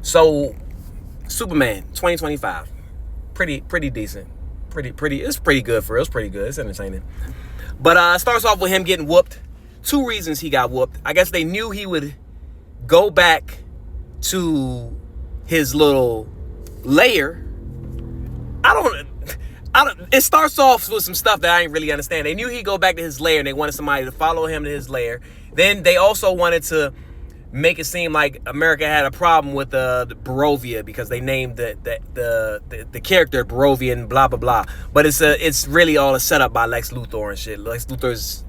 So Superman 2025, pretty decent, pretty. It's pretty good for real. It's pretty good. It's entertaining. But it starts off with him getting whooped. Two reasons he got whooped. I guess they knew he would go back to his little lair. It starts off with some stuff that I didn't really understand. They knew he'd go back to his lair and they wanted somebody to follow him to his lair. Then they also wanted to make it seem like America had a problem with the Barovia because they named the character Barovia and blah blah blah. But it's really all a setup by Lex Luthor and shit. Lex Luthor's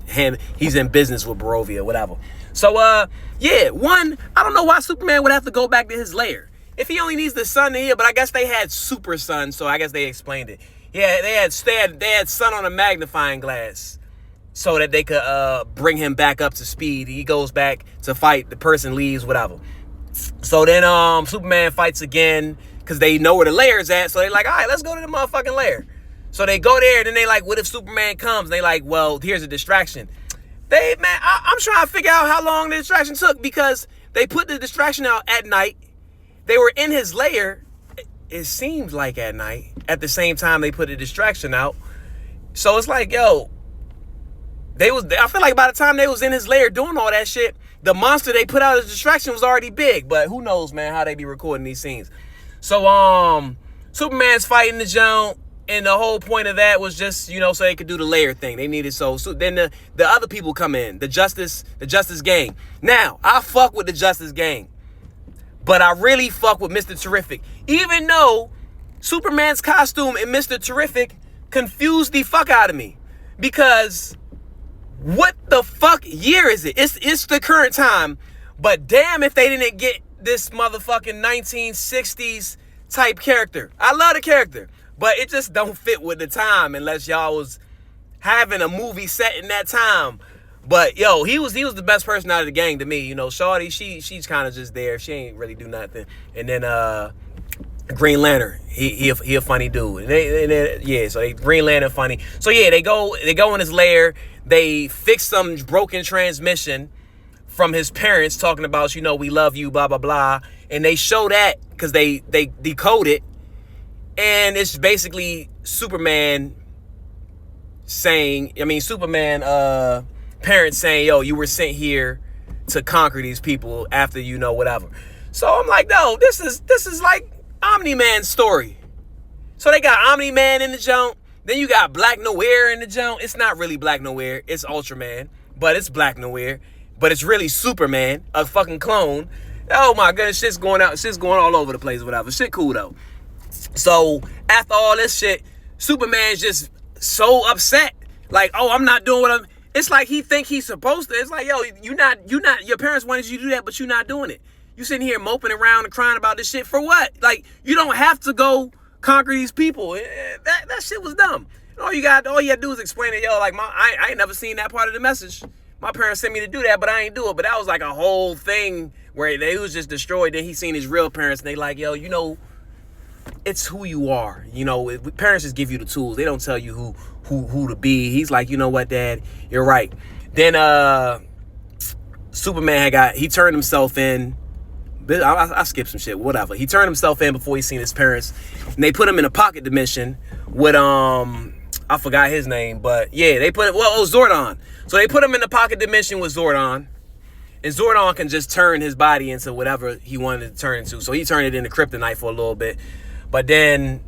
he's in business with Barovia, whatever. So I don't know why Superman would have to go back to his lair if he only needs the sun to heal. But I guess they had super sun, so I guess they explained it. Yeah, they had sun on a magnifying glass, so that they could bring him back up to speed. He goes back to fight. The person leaves, whatever. So then Superman fights again because they know where the lair is at. So they're like, all right, let's go to the motherfucking lair. So they go there, and then they like, what if Superman comes? They like, well, here's a distraction. I'm trying to figure out how long the distraction took because they put the distraction out at night. They were in his lair. It seems like at night. At the same time, they put the distraction out. So it's like, yo, I feel like by the time they was in his lair doing all that shit, the monster they put out as a distraction was already big. But who knows, man, how they be recording these scenes. So Superman's fighting the Joan, and the whole point of that was just, so they could do the lair thing. They needed so then the other people come in, the Justice Gang. Now, I fuck with the Justice Gang, but I really fuck with Mr. Terrific. Even though Superman's costume and Mr. Terrific confused the fuck out of me. Because what the fuck year is it? It's the current time. But damn if they didn't get this motherfucking 1960s type character. I love the character, but it just don't fit with the time unless y'all was having a movie set in that time. But yo, he was the best person out of the gang to me. Shorty, she's kind of just there. She ain't really do nothing. And then Green Lantern, he a funny dude. So Green Lantern funny. So yeah, they go in his lair. They fix some broken transmission from his parents talking about, we love you, blah blah blah. And they show that because they decode it, and it's basically Superman parents saying, yo, you were sent here to conquer these people after whatever. So I'm like, no, this is like Omni-Man's story. So they got Omni-Man in the junk. Then you got Black Noir in the junk. It's not really Black Noir. It's Ultraman. But it's Black Noir. But it's really Superman, a fucking clone. Oh my goodness, shit's going all over the place, whatever. Shit cool though. So after all this shit, Superman's just so upset. Like, oh, I'm not doing what I'm... It's like he think he's supposed to. It's like, yo, you not, your parents wanted you to do that, but you're not doing it. You sitting here moping around and crying about this shit for what? Like, you don't have to go conquer these people. That shit was dumb. All you had to do is explain it. Yo, like, I ain't never seen that part of the message. My parents sent me to do that, but I ain't do it. But that was like a whole thing where they was just destroyed. Then he seen his real parents, and they like, yo, it's who you are. Parents just give you the tools. They don't tell you who to be. He's like, you know what, Dad, you're right. Then Superman he turned himself in. I skipped some shit, whatever. He turned himself in before he seen his parents, and they put him in a pocket dimension with I forgot his name, but yeah, they put Zordon. So they put him in the pocket dimension with Zordon, and Zordon can just turn his body into whatever he wanted to turn into. So he turned it into Kryptonite for a little bit, but then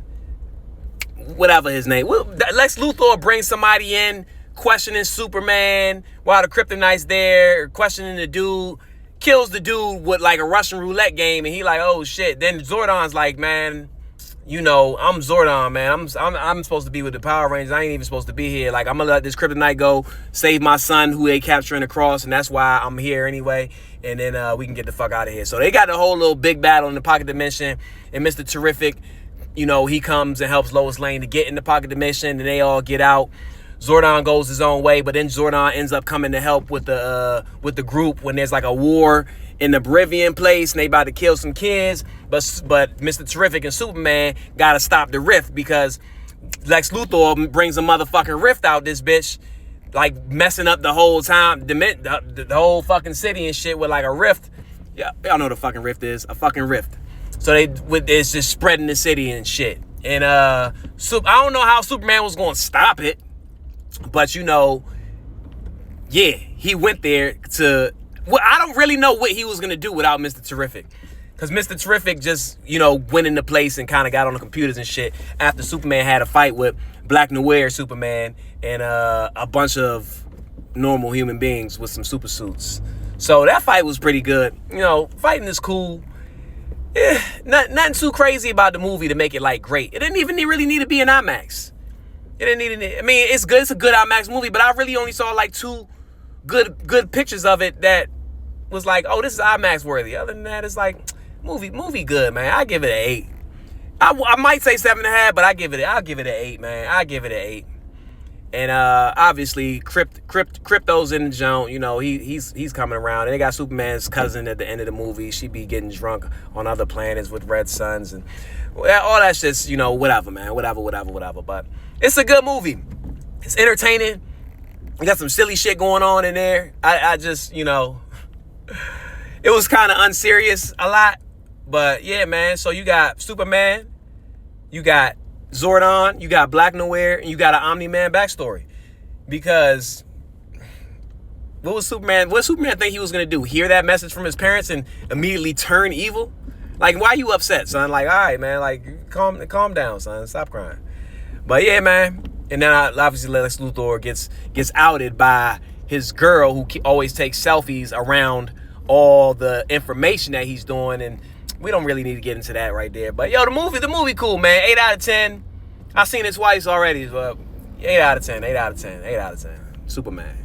whatever his name, Lex Luthor brings somebody in questioning Superman while the Kryptonite's there, questioning the dude. Kills the dude with like a Russian roulette game, and he like, oh shit. Then Zordon's like, man, I'm Zordon, man. I'm supposed to be with the Power Rangers. I ain't even supposed to be here. Like, I'm gonna let this Kryptonite go, save my son who they capturing the cross, and that's why I'm here anyway. And then we can get the fuck out of here. So they got the whole little big battle in the pocket dimension, and Mr. Terrific, he comes and helps Lois Lane to get in the pocket dimension, and they all get out. Zordon goes his own way, but then Zordon ends up coming to help with the group when there's like a war in the Bolivian place and they about to kill some kids. But Mr. Terrific and Superman gotta stop the rift because Lex Luthor brings a motherfucking rift out this bitch, like messing up the whole time, the whole fucking city and shit with like a rift. Yeah, y'all know what a fucking rift is. A fucking rift. So it's just spreading the city and shit. And I don't know how Superman was going to stop it, but yeah, he went there to. Well, I don't really know what he was going to do without Mr. Terrific. Because Mr. Terrific just, went into place and kind of got on the computers and shit after Superman had a fight with Black Noir Superman and a bunch of normal human beings with some super suits. So that fight was pretty good. Fighting is cool. Nothing too crazy about the movie to make it like great. It didn't even really need to be an IMAX. It didn't need to. I mean, it's good. It's a good IMAX movie, but I really only saw like 2 good pictures of it that was like, oh, this is IMAX worthy. Other than that, it's like movie good, man. I give it an 8. I might say 7.5, but I'll give it an 8, man. I give it an 8. And obviously, Crypto's in the joint. He's coming around. And they got Superman's cousin at the end of the movie. She be getting drunk on other planets with red suns and all that shit's, whatever, man. Whatever. But it's a good movie. It's entertaining. You got some silly shit going on in there. I just, it was kind of unserious a lot. But yeah, man. So you got Superman, you got Zordon, you got Black Noir, and you got an Omni-Man backstory. Because what Superman think he was gonna do? Hear that message from his parents and immediately turn evil? Like, why you upset, son? Like, all right, man. Like, calm down, son. Stop crying. But yeah, man. And then obviously Lex Luthor gets outed by his girl, who always takes selfies around all the information that he's doing, and we don't really need to get into that right there. But yo, the movie cool, man. 8 out of 10. I've seen it twice already, but 8 out of 10. Superman.